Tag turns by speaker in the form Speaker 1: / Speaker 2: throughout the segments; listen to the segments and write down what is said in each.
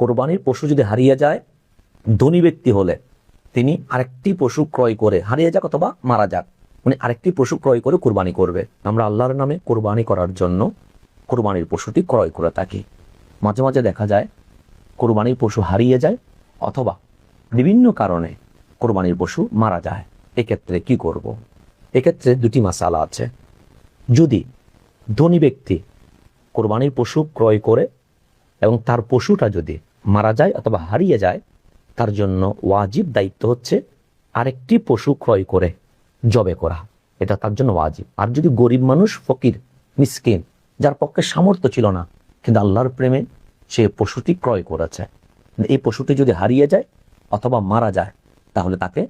Speaker 1: কোরবানির পশু যদি হারিয়ে যায়, ধনী ব্যক্তি হলে তিনি আরেকটি পশু ক্রয় করে, হারিয়ে যাক অথবা মারা যাক, উনি আরেকটি পশু ক্রয় করে কোরবানি করবে। আমরা আল্লাহর নামে কোরবানি করার জন্য কোরবানির পশুটি ক্রয় করে থাকি। মাঝে মাঝে দেখা যায় কোরবানির পশু হারিয়ে যায় অথবা বিভিন্ন কারণে কোরবানির পশু মারা যায়। এক্ষেত্রে কি করব? এক্ষেত্রে দুটি মাসালা আছে। যদি ধনী ব্যক্তি কোরবানির পশু ক্রয় করে এবং তার পশুটা যদি মারা যায় অথবা হারিয়ে যায়, তার জন্য ওয়াজিব দায়িত্ব হচ্ছে আরেকটি পশু ক্রয় করে জবে করা, এটা তার জন্য ওয়াজিব। আর যদি গরিব মানুষ, ফকির, মিসকিন, যার পক্ষে সামর্থ্য ছিল না কিন্তু আল্লাহর প্রেমে সে পশুটি ক্রয় করেছে, এই পশুটি যদি হারিয়ে যায় অথবা মারা যায়, তাহলে তাকে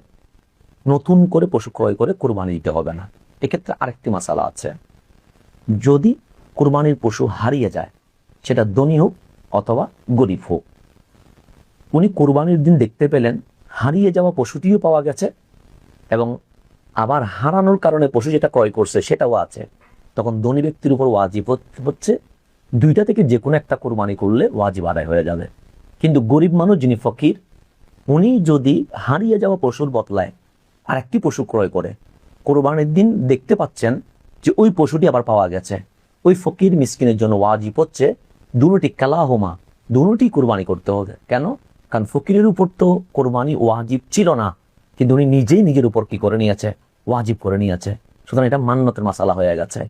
Speaker 1: নতুন করে পশু ক্রয় করে কোরবানি দিতে হবে না। এক্ষেত্রে আরেকটি মাসালা আছে। যদি কোরবানির পশু হারিয়ে যায়, সেটা ধনী হোক অথবা গরিব হোক, উনি কোরবানির দিন দেখতে পেলেন হারিয়ে যাওয়া পশুটিও পাওয়া গেছে এবং আবার হারানোর কারণে পশু যেটা ক্রয় করছে সেটাও আছে, তখন ধনী ব্যক্তির উপর ওয়াজিব হচ্ছে দুইটা থেকে যে কোনো একটা কোরবানি করলে ওয়াজিব আদায় হয়ে যাবে। কিন্তু গরিব মানুষ, যিনি ফকির, উনি যদি হারিয়ে যাওয়া পশুর বদলায় আর একটি পশু ক্রয় করে, কোরবানির দিন দেখতে পাচ্ছেন যে ওই পশুটি আবার পাওয়া গেছে, ওই ফকির মিসকিনের জন্য ওয়াজিব হচ্ছে দুটি কালাহোমা, দুটি কোরবানি করতে হবে। কেন? কারণ ফকিরের উপর তো কোরবানি ওয়াজিব ছিল না, কিন্তু উনি নিজেই নিজের উপর কি করে নিয়েছে? ওয়াজিব করে নিয়েছে। সুতরাং এটা মান্নতের মাসালা হয়ে গেছে।